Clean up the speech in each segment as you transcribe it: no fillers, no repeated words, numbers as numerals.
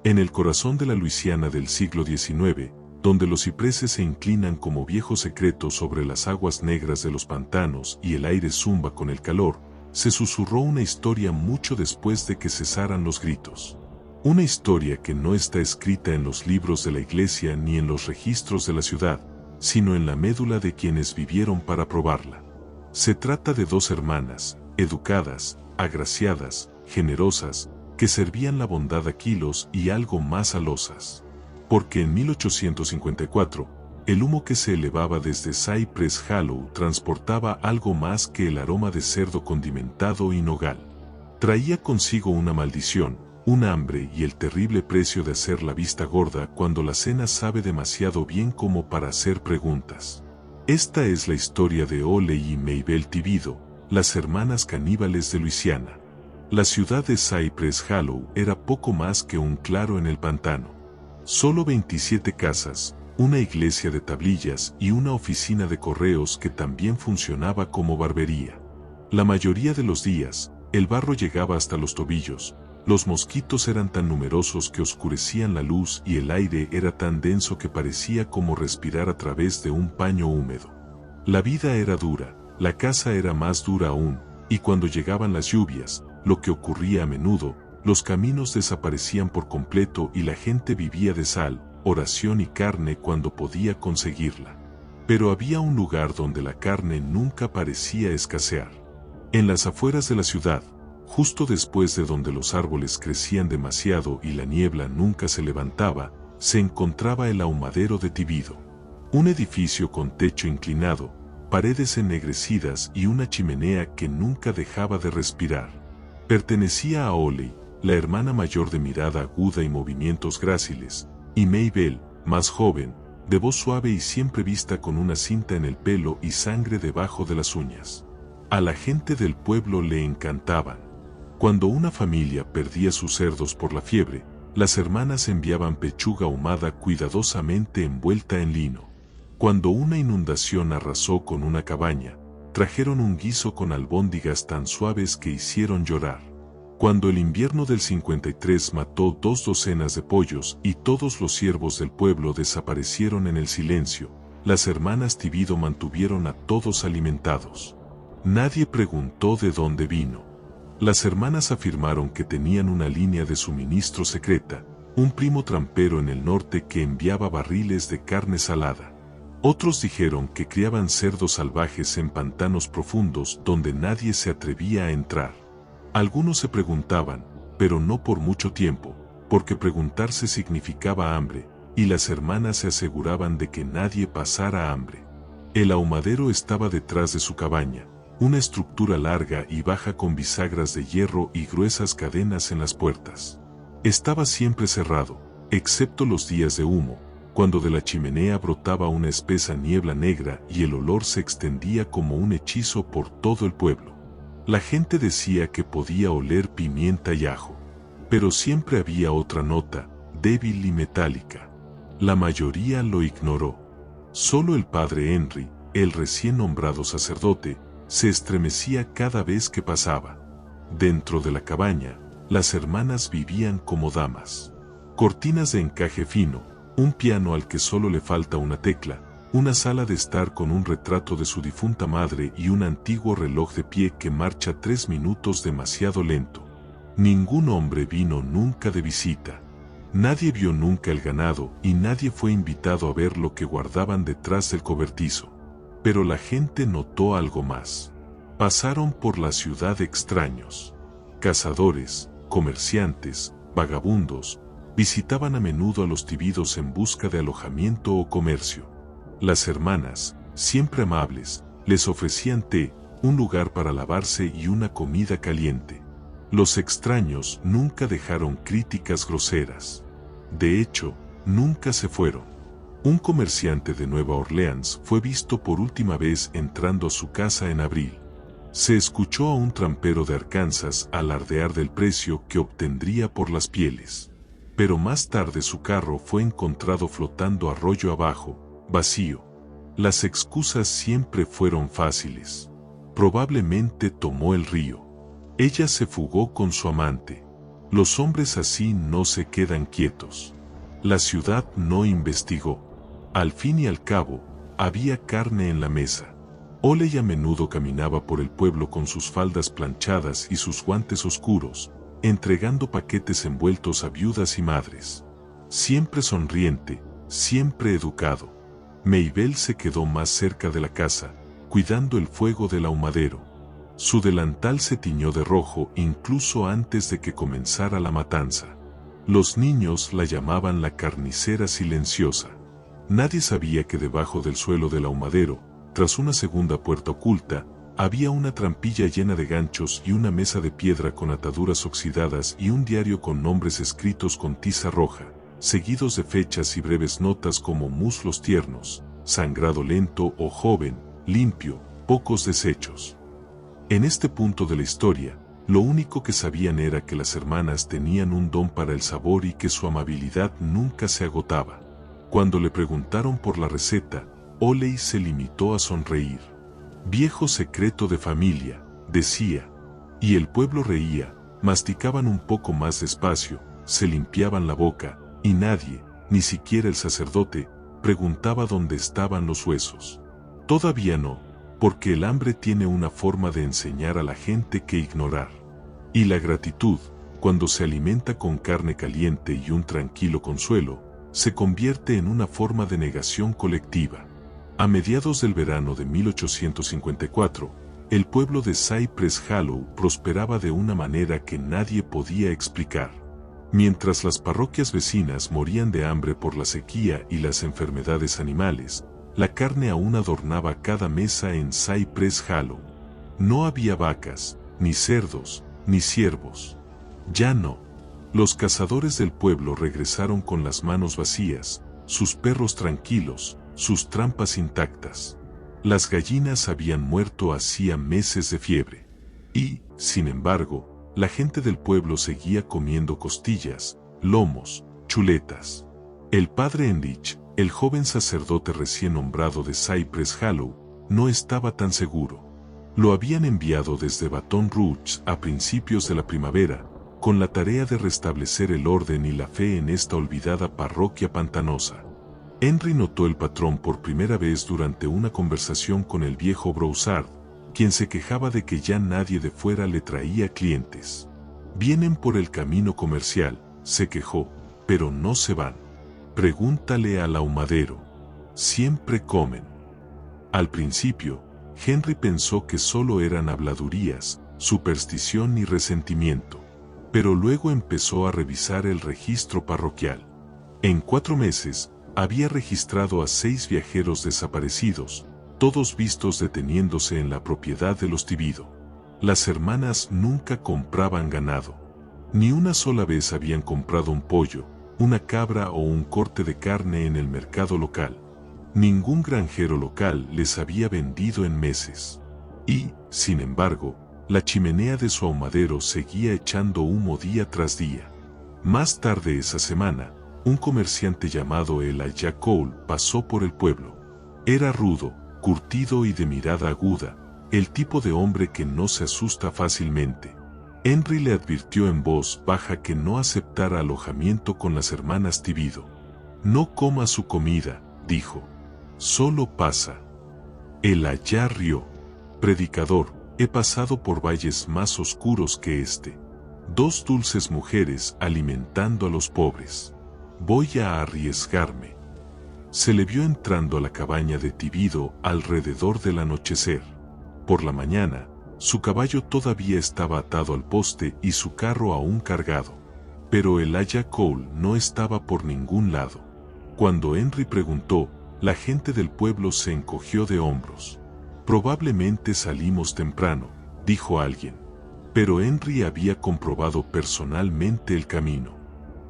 En el corazón de la Luisiana del siglo XIX, donde los cipreses se inclinan como viejos secretos sobre las aguas negras de los pantanos y el aire zumba con el calor, se susurró una historia mucho después de que cesaran los gritos. Una historia que no está escrita en los libros de la iglesia ni en los registros de la ciudad, sino en la médula de quienes vivieron para probarla. Se trata de dos hermanas, educadas, agraciadas, generosas, que servían la bondad a kilos y algo más a losas. Porque en 1854, el humo que se elevaba desde Cypress Hollow transportaba algo más que el aroma de cerdo condimentado y nogal. Traía consigo una maldición, un hambre y el terrible precio de hacer la vista gorda cuando la cena sabe demasiado bien como para hacer preguntas. Esta es la historia de Ole y Mabel Thibodeau, las hermanas caníbales de Luisiana. La ciudad de Cypress Hollow era poco más que un claro en el pantano. Solo 27 casas, una iglesia de tablillas y una oficina de correos que también funcionaba como barbería. La mayoría de los días, el barro llegaba hasta los tobillos, los mosquitos eran tan numerosos que oscurecían la luz y el aire era tan denso que parecía como respirar a través de un paño húmedo. La vida era dura, la casa era más dura aún, y cuando llegaban las lluvias, lo que ocurría a menudo, los caminos desaparecían por completo y la gente vivía de sal, oración y carne cuando podía conseguirla. Pero había un lugar donde la carne nunca parecía escasear. En las afueras de la ciudad, justo después de donde los árboles crecían demasiado y la niebla nunca se levantaba, se encontraba el ahumadero de Thibodeau. Un edificio con techo inclinado, paredes ennegrecidas y una chimenea que nunca dejaba de respirar. Pertenecía a Ole, la hermana mayor de mirada aguda y movimientos gráciles, y Mabel, más joven, de voz suave y siempre vista con una cinta en el pelo y sangre debajo de las uñas. A la gente del pueblo le encantaban. Cuando una familia perdía sus cerdos por la fiebre, las hermanas enviaban pechuga ahumada cuidadosamente envuelta en lino. Cuando una inundación arrasó con una cabaña, trajeron un guiso con albóndigas tan suaves que hicieron llorar. Cuando el invierno del 53 mató 2 docenas de pollos y todos los ciervos del pueblo desaparecieron en el silencio, las hermanas Thibodeau mantuvieron a todos alimentados. Nadie preguntó de dónde vino. Las hermanas afirmaron que tenían una línea de suministro secreta, un primo trampero en el norte que enviaba barriles de carne salada. Otros dijeron que criaban cerdos salvajes en pantanos profundos donde nadie se atrevía a entrar. Algunos se preguntaban, pero no por mucho tiempo, porque preguntarse significaba hambre, y las hermanas se aseguraban de que nadie pasara hambre. El ahumadero estaba detrás de su cabaña, una estructura larga y baja con bisagras de hierro y gruesas cadenas en las puertas. Estaba siempre cerrado, excepto los días de humo, cuando de la chimenea brotaba una espesa niebla negra y el olor se extendía como un hechizo por todo el pueblo. La gente decía que podía oler pimienta y ajo, pero siempre había otra nota, débil y metálica. La mayoría lo ignoró. Solo el padre Henry, el recién nombrado sacerdote, se estremecía cada vez que pasaba. Dentro de la cabaña, las hermanas vivían como damas. Cortinas de encaje fino, un piano al que solo le falta una tecla, una sala de estar con un retrato de su difunta madre y un antiguo reloj de pie que marcha 3 minutos demasiado lento. Ningún hombre vino nunca de visita. Nadie vio nunca el ganado y nadie fue invitado a ver lo que guardaban detrás del cobertizo. Pero la gente notó algo más. Pasaron por la ciudad extraños. Cazadores, comerciantes, vagabundos, visitaban a menudo a los Thibodeau en busca de alojamiento o comercio. Las hermanas, siempre amables, les ofrecían té, un lugar para lavarse y una comida caliente. Los extraños nunca dejaron críticas groseras. De hecho, nunca se fueron. Un comerciante de Nueva Orleans fue visto por última vez entrando a su casa en abril. Se escuchó a un trampero de Arkansas alardear del precio que obtendría por las pieles. Pero más tarde su carro fue encontrado flotando arroyo abajo, vacío. Las excusas siempre fueron fáciles. Probablemente tomó el río. Ella se fugó con su amante. Los hombres así no se quedan quietos. La ciudad no investigó. Al fin y al cabo, había carne en la mesa. Oley a menudo caminaba por el pueblo con sus faldas planchadas y sus guantes oscuros, entregando paquetes envueltos a viudas y madres. Siempre sonriente, siempre educado. Maybelle se quedó más cerca de la casa, cuidando el fuego del ahumadero. Su delantal se tiñó de rojo incluso antes de que comenzara la matanza. Los niños la llamaban la carnicera silenciosa. Nadie sabía que debajo del suelo del ahumadero, tras una segunda puerta oculta, había una trampilla llena de ganchos y una mesa de piedra con ataduras oxidadas y un diario con nombres escritos con tiza roja, seguidos de fechas y breves notas como muslos tiernos, sangrado lento o joven, limpio, pocos desechos. En este punto de la historia, lo único que sabían era que las hermanas tenían un don para el sabor y que su amabilidad nunca se agotaba. Cuando le preguntaron por la receta, Oley se limitó a sonreír. Viejo secreto de familia, decía. Y el pueblo reía, masticaban un poco más despacio, se limpiaban la boca, y nadie, ni siquiera el sacerdote, preguntaba dónde estaban los huesos. Todavía no, porque el hambre tiene una forma de enseñar a la gente que ignorar. Y la gratitud, cuando se alimenta con carne caliente y un tranquilo consuelo, se convierte en una forma de negación colectiva. A mediados del verano de 1854, el pueblo de Cypress Hollow prosperaba de una manera que nadie podía explicar. Mientras las parroquias vecinas morían de hambre por la sequía y las enfermedades animales, la carne aún adornaba cada mesa en Cypress Hollow. No había vacas, ni cerdos, ni ciervos. Ya no. Los cazadores del pueblo regresaron con las manos vacías, sus perros tranquilos, sus trampas intactas. Las gallinas habían muerto hacía meses de fiebre. Y, sin embargo, la gente del pueblo seguía comiendo costillas, lomos, chuletas. El padre Enrich, el joven sacerdote recién nombrado de Cypress Hollow, no estaba tan seguro. Lo habían enviado desde Baton Rouge a principios de la primavera, con la tarea de restablecer el orden y la fe en esta olvidada parroquia pantanosa. Henry notó el patrón por primera vez durante una conversación con el viejo Broussard, quien se quejaba de que ya nadie de fuera le traía clientes. Vienen por el camino comercial, se quejó, pero no se van. Pregúntale al ahumadero. Siempre comen. Al principio, Henry pensó que solo eran habladurías, superstición y resentimiento. Pero luego empezó a revisar el registro parroquial. En 4 meses, había registrado a 6 viajeros desaparecidos, todos vistos deteniéndose en la propiedad de los Tibido. Las hermanas nunca compraban ganado. Ni una sola vez habían comprado un pollo, una cabra o un corte de carne en el mercado local. Ningún granjero local les había vendido en meses. Y, sin embargo, la chimenea de su ahumadero seguía echando humo día tras día. Más tarde esa semana, un comerciante llamado Elijah Cole pasó por el pueblo. Era rudo, curtido y de mirada aguda, el tipo de hombre que no se asusta fácilmente. Henry le advirtió en voz baja que no aceptara alojamiento con las hermanas Tibido. No coma su comida, dijo. Solo pasa. Elijah rió. Predicador, he pasado por valles más oscuros que este. 2 dulces mujeres alimentando a los pobres. Voy a arriesgarme. Se le vio entrando a la cabaña de Tibido alrededor del anochecer. Por la mañana, su caballo todavía estaba atado al poste y su carro aún cargado. Pero Elijah Cole no estaba por ningún lado. Cuando Henry preguntó, la gente del pueblo se encogió de hombros. Probablemente salimos temprano, dijo alguien. Pero Henry había comprobado personalmente el camino.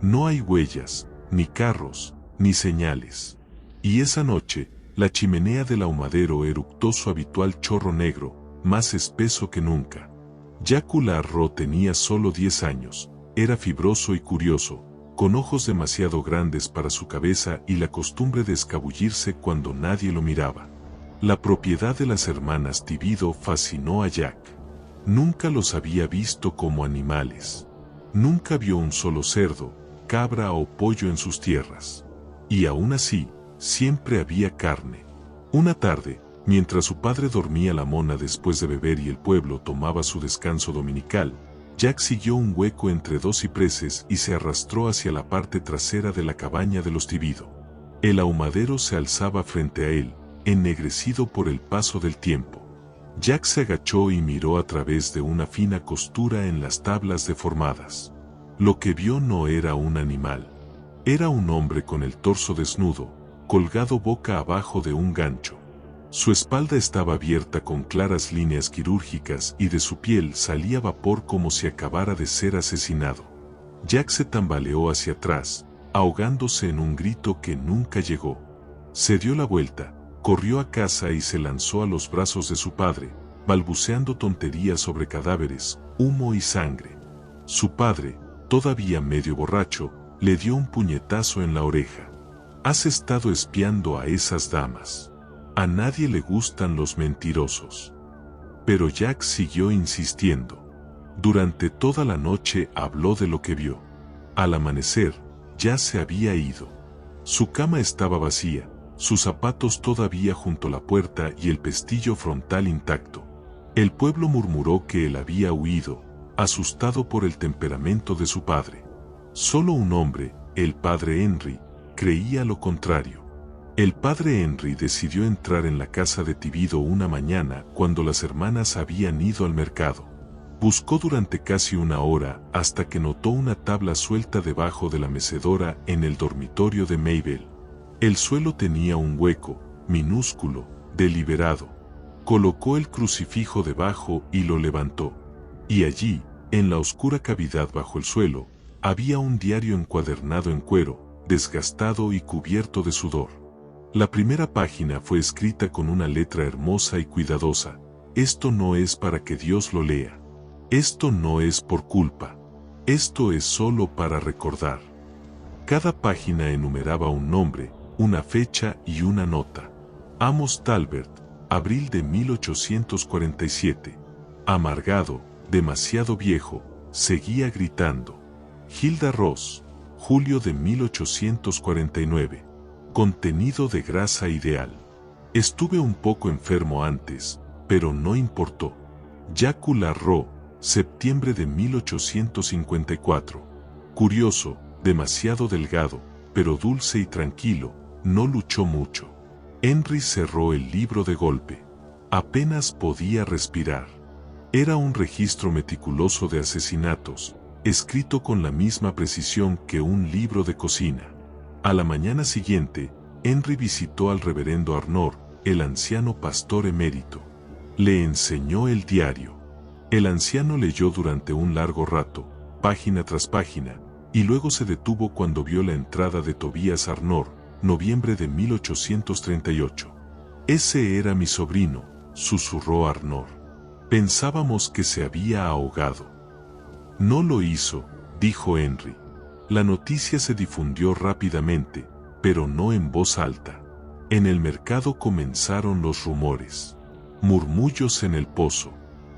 No hay huellas, ni carros, ni señales. Y esa noche, la chimenea del ahumadero eructó su habitual chorro negro, más espeso que nunca. Jacques Larro tenía solo 10 años, era fibroso y curioso, con ojos demasiado grandes para su cabeza y la costumbre de escabullirse cuando nadie lo miraba. La propiedad de las hermanas Tibido fascinó a Jack. Nunca los había visto como animales. Nunca vio un solo cerdo, cabra o pollo en sus tierras. Y aún así, siempre había carne. Una tarde, mientras su padre dormía la mona después de beber y el pueblo tomaba su descanso dominical, Jack siguió un hueco entre dos cipreses y se arrastró hacia la parte trasera de la cabaña de los Tibido. El ahumadero se alzaba frente a él, ennegrecido por el paso del tiempo. Jack se agachó y miró a través de una fina costura en las tablas deformadas. Lo que vio no era un animal. Era un hombre con el torso desnudo, colgado boca abajo de un gancho. Su espalda estaba abierta con claras líneas quirúrgicas y de su piel salía vapor como si acabara de ser asesinado. Jack se tambaleó hacia atrás, ahogándose en un grito que nunca llegó. Se dio la vuelta, corrió a casa y se lanzó a los brazos de su padre, balbuceando tonterías sobre cadáveres, humo y sangre. Su padre, todavía medio borracho, le dio un puñetazo en la oreja. «Has estado espiando a esas damas. A nadie le gustan los mentirosos». Pero Jack siguió insistiendo. Durante toda la noche habló de lo que vio. Al amanecer, ya se había ido. Su cama estaba vacía, sus zapatos todavía junto a la puerta y el pestillo frontal intacto. El pueblo murmuró que él había huido, asustado por el temperamento de su padre. Solo un hombre, el padre Henry, creía lo contrario. El padre Henry decidió entrar en la casa de Tibido una mañana cuando las hermanas habían ido al mercado. Buscó durante casi una hora hasta que notó una tabla suelta debajo de la mecedora en el dormitorio de Mabel. El suelo tenía un hueco, minúsculo, deliberado. Colocó el crucifijo debajo y lo levantó. Y allí, en la oscura cavidad bajo el suelo, había un diario encuadernado en cuero, desgastado y cubierto de sudor. La primera página fue escrita con una letra hermosa y cuidadosa. Esto no es para que Dios lo lea. Esto no es por culpa. Esto es solo para recordar. Cada página enumeraba un nombre, una fecha y una nota. Amos Talbert, abril de 1847. Amargado, demasiado viejo, seguía gritando. Hilda Ross, julio de 1849. Contenido de grasa ideal. Estuve un poco enfermo antes, pero no importó. Jacques Larroux, septiembre de 1854. Curioso, demasiado delgado, pero dulce y tranquilo, no luchó mucho. Henry cerró el libro de golpe. Apenas podía respirar. Era un registro meticuloso de asesinatos, escrito con la misma precisión que un libro de cocina. A la mañana siguiente, Henry visitó al reverendo Arnor, el anciano pastor emérito. Le enseñó el diario. El anciano leyó durante un largo rato, página tras página, y luego se detuvo cuando vio la entrada de Tobias Arnor, noviembre de 1838. «Ese era mi sobrino», susurró Arnor. «Pensábamos que se había ahogado». «No lo hizo», dijo Henry. La noticia se difundió rápidamente, pero no en voz alta. En el mercado comenzaron los rumores. Murmullos en el pozo.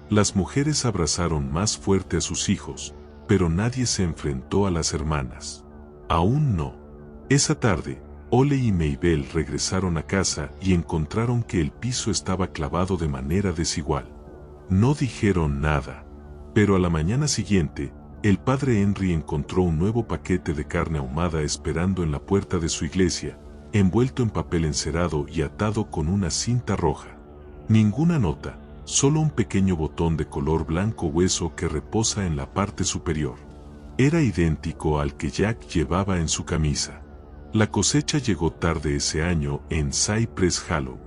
Las mujeres abrazaron más fuerte a sus hijos, pero nadie se enfrentó a las hermanas. Aún no. Esa tarde, Ole y Mabel regresaron a casa y encontraron que el piso estaba clavado de manera desigual. No dijeron nada, pero a la mañana siguiente, el padre Henry encontró un nuevo paquete de carne ahumada esperando en la puerta de su iglesia, envuelto en papel encerado y atado con una cinta roja. Ninguna nota, solo un pequeño botón de color blanco hueso que reposa en la parte superior. Era idéntico al que Jack llevaba en su camisa. La cosecha llegó tarde ese año en Cypress Hollow.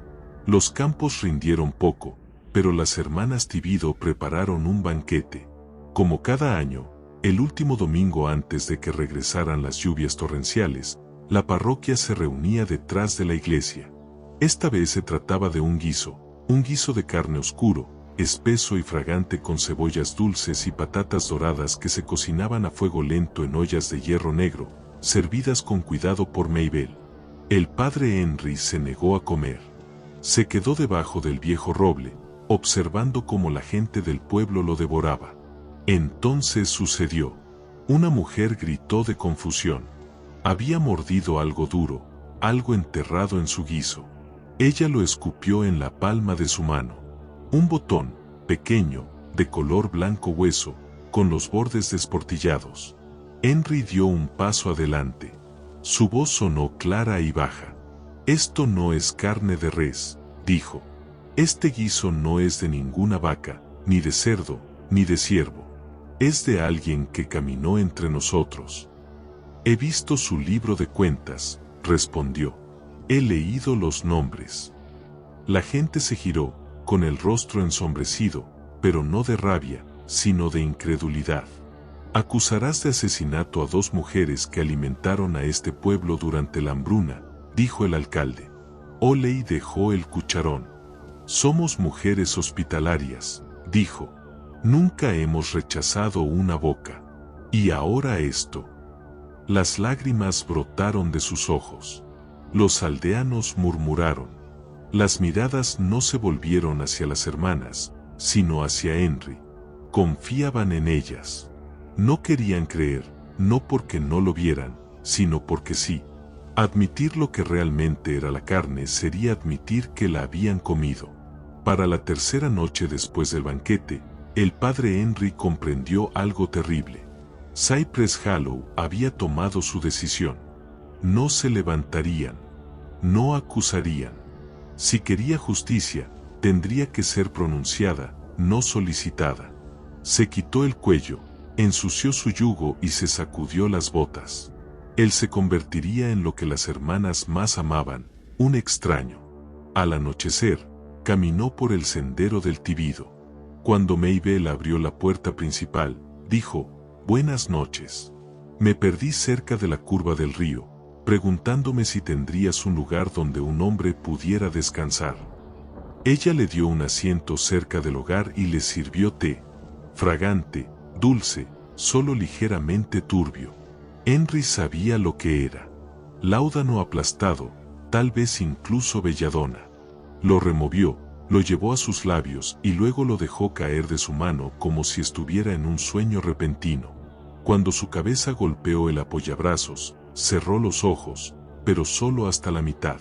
Los campos rindieron poco, pero las hermanas Tibido prepararon un banquete. Como cada año, el último domingo antes de que regresaran las lluvias torrenciales, la parroquia se reunía detrás de la iglesia. Esta vez se trataba de un guiso de carne oscuro, espeso y fragante con cebollas dulces y patatas doradas que se cocinaban a fuego lento en ollas de hierro negro, servidas con cuidado por Mabel. El padre Henry se negó a comer. Se quedó debajo del viejo roble, observando cómo la gente del pueblo lo devoraba. Entonces sucedió. Una mujer gritó de confusión. Había mordido algo duro, algo enterrado en su guiso. Ella lo escupió en la palma de su mano. Un botón, pequeño, de color blanco hueso, con los bordes desportillados. Henry dio un paso adelante. Su voz sonó clara y baja. «Esto no es carne de res», dijo. «Este guiso no es de ninguna vaca, ni de cerdo, ni de ciervo. Es de alguien que caminó entre nosotros». «He visto su libro de cuentas», respondió. «He leído los nombres». La gente se giró, con el rostro ensombrecido, pero no de rabia, sino de incredulidad. «Acusarás de asesinato a 2 mujeres que alimentaron a este pueblo durante la hambruna», dijo el alcalde. Oley dejó el cucharón. «Somos mujeres hospitalarias», dijo. «Nunca hemos rechazado una boca. Y ahora esto». Las lágrimas brotaron de sus ojos. Los aldeanos murmuraron. Las miradas no se volvieron hacia las hermanas, sino hacia Henry. Confiaban en ellas. No querían creer, no porque no lo vieran, sino porque sí. Admitir lo que realmente era la carne sería admitir que la habían comido. Para la tercera noche después del banquete, el padre Henry comprendió algo terrible. Cypress Hollow había tomado su decisión. No se levantarían. No acusarían. Si quería justicia, tendría que ser pronunciada, no solicitada. Se quitó el cuello, ensució su yugo y se sacudió las botas. Él se convertiría en lo que las hermanas más amaban, un extraño. Al anochecer, caminó por el sendero del Tibido. Cuando Maybelle abrió la puerta principal, dijo: «Buenas noches». Me perdí cerca de la curva del río, preguntándome si tendrías un lugar donde un hombre pudiera descansar. Ella le dio un asiento cerca del hogar y le sirvió té, fragante, dulce, solo ligeramente turbio. Henry sabía lo que era. Láudano aplastado, tal vez incluso belladona. Lo removió, lo llevó a sus labios y luego lo dejó caer de su mano como si estuviera en un sueño repentino. Cuando su cabeza golpeó el apoyabrazos, cerró los ojos, pero solo hasta la mitad.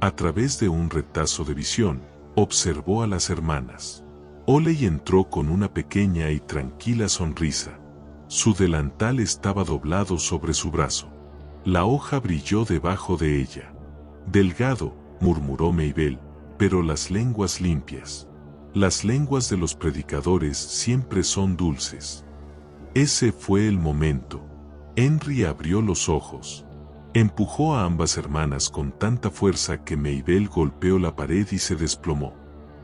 A través de un retazo de visión, observó a las hermanas. Oley entró con una pequeña y tranquila sonrisa. Su delantal estaba doblado sobre su brazo. La hoja brilló debajo de ella. «Delgado», murmuró Maybelle, «pero las lenguas limpias. Las lenguas de los predicadores siempre son dulces». Ese fue el momento. Henry abrió los ojos. Empujó a ambas hermanas con tanta fuerza que Maybelle golpeó la pared y se desplomó.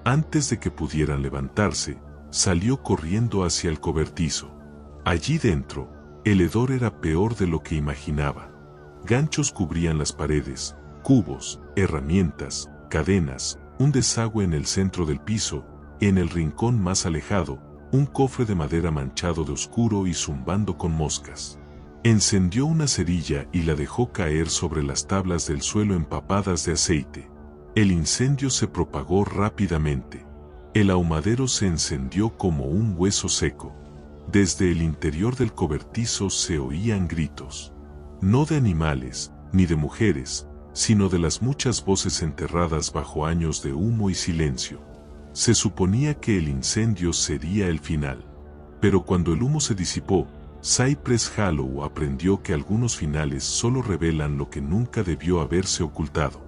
Antes de que pudieran levantarse, salió corriendo hacia el cobertizo. Allí dentro, el hedor era peor de lo que imaginaba. Ganchos cubrían las paredes, cubos, herramientas, cadenas, un desagüe en el centro del piso, en el rincón más alejado, un cofre de madera manchado de oscuro y zumbando con moscas. Encendió una cerilla y la dejó caer sobre las tablas del suelo empapadas de aceite. El incendio se propagó rápidamente. El ahumadero se encendió como un hueso seco. Desde el interior del cobertizo se oían gritos. No de animales, ni de mujeres, sino de las muchas voces enterradas bajo años de humo y silencio. Se suponía que el incendio sería el final. Pero cuando el humo se disipó, Cypress Hollow aprendió que algunos finales solo revelan lo que nunca debió haberse ocultado.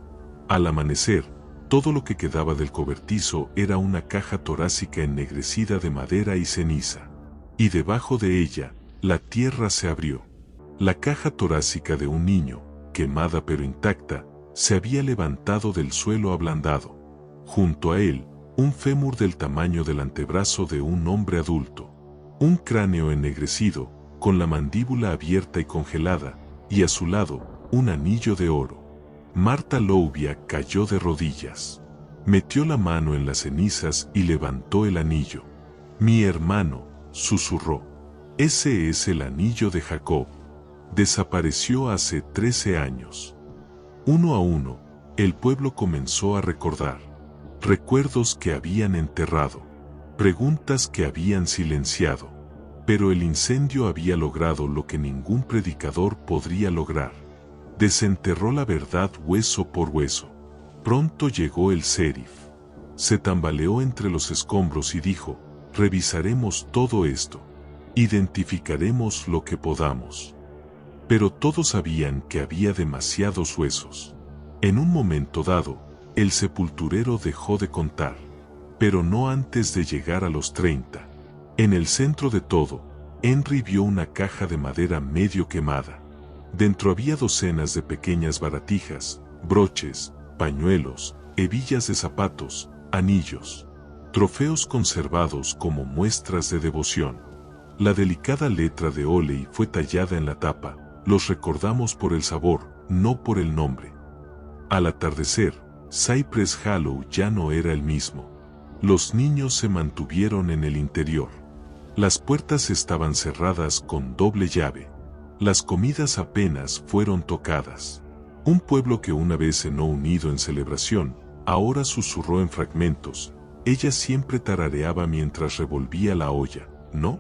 Al amanecer, todo lo que quedaba del cobertizo era una caja torácica ennegrecida de madera y ceniza. Y debajo de ella, la tierra se abrió. La caja torácica de un niño, quemada pero intacta, se había levantado del suelo ablandado. Junto a él, un fémur del tamaño del antebrazo de un hombre adulto. Un cráneo ennegrecido, con la mandíbula abierta y congelada, y a su lado, un anillo de oro. Martha Louvia cayó de rodillas. Metió la mano en las cenizas y levantó el anillo. «Mi hermano», susurró. «Ese es el anillo de Jacob. Desapareció hace 13 años». Uno a uno, el pueblo comenzó a recordar. Recuerdos que habían enterrado. Preguntas que habían silenciado. Pero el incendio había logrado lo que ningún predicador podría lograr. Desenterró la verdad hueso por hueso. Pronto llegó el sheriff. Se tambaleó entre los escombros y dijo: revisaremos todo esto. Identificaremos lo que podamos. Pero todos sabían que había demasiados huesos. En un momento dado, el sepulturero dejó de contar. Pero no antes de llegar a los 30. En el centro de todo, Henry vio una caja de madera medio quemada. Dentro había docenas de pequeñas baratijas, broches, pañuelos, hebillas de zapatos, anillos, trofeos conservados como muestras de devoción. La delicada letra de Oley fue tallada en la tapa: los recordamos por el sabor, no por el nombre. Al atardecer, Cypress Hollow ya no era el mismo. Los niños se mantuvieron en el interior. Las puertas estaban cerradas con doble llave. Las comidas apenas fueron tocadas. Un pueblo que una vez cenó unido en celebración, ahora susurró en fragmentos. Ella siempre tarareaba mientras revolvía la olla, ¿no?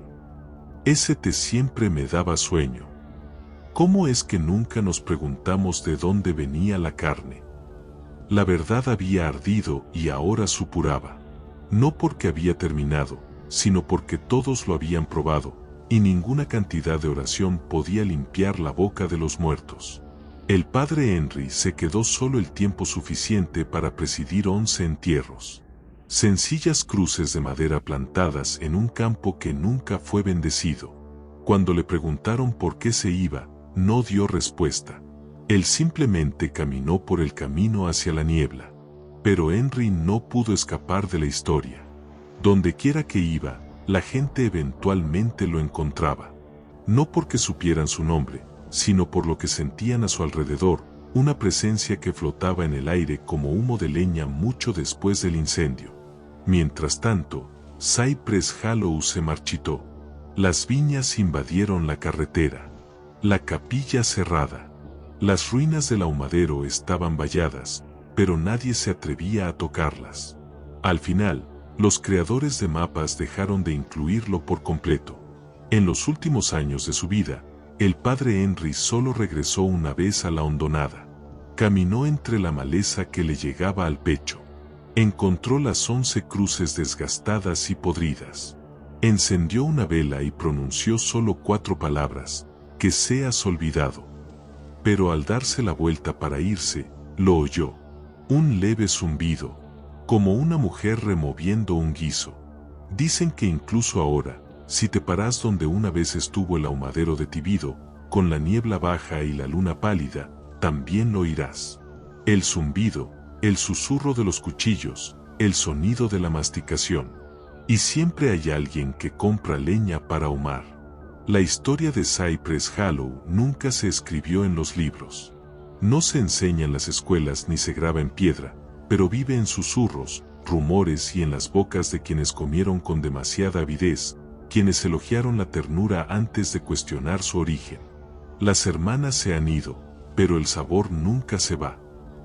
Ese té siempre me daba sueño. ¿Cómo es que nunca nos preguntamos de dónde venía la carne? La verdad había ardido y ahora supuraba. No porque había terminado, sino porque todos lo habían probado, y ninguna cantidad de oración podía limpiar la boca de los muertos. El padre Henry se quedó solo el tiempo suficiente para presidir 11 entierros. Sencillas cruces de madera plantadas en un campo que nunca fue bendecido. Cuando le preguntaron por qué se iba, no dio respuesta. Él simplemente caminó por el camino hacia la niebla. Pero Henry no pudo escapar de la historia. Donde quiera que iba, la gente eventualmente lo encontraba. No porque supieran su nombre, sino por lo que sentían a su alrededor, una presencia que flotaba en el aire como humo de leña mucho después del incendio. Mientras tanto, Cypress Hollow se marchitó. Las viñas invadieron la carretera. La capilla cerrada. Las ruinas del ahumadero estaban valladas, pero nadie se atrevía a tocarlas. Al final, los creadores de mapas dejaron de incluirlo por completo. En los últimos años de su vida, el padre Henry solo regresó una vez a la hondonada. Caminó entre la maleza que le llegaba al pecho. Encontró las 11 cruces desgastadas y podridas. Encendió una vela y pronunció solo 4 palabras: que seas olvidado. Pero al darse la vuelta para irse, lo oyó. Un leve zumbido, como una mujer removiendo un guiso. Dicen que incluso ahora, si te paras donde una vez estuvo el ahumadero de Tibido, con la niebla baja y la luna pálida, también lo oirás. El zumbido, el susurro de los cuchillos, el sonido de la masticación. Y siempre hay alguien que compra leña para ahumar. La historia de Cypress Hollow nunca se escribió en los libros. No se enseña en las escuelas ni se graba en piedra, pero vive en susurros, rumores y en las bocas de quienes comieron con demasiada avidez, quienes elogiaron la ternura antes de cuestionar su origen. Las hermanas se han ido, pero el sabor nunca se va.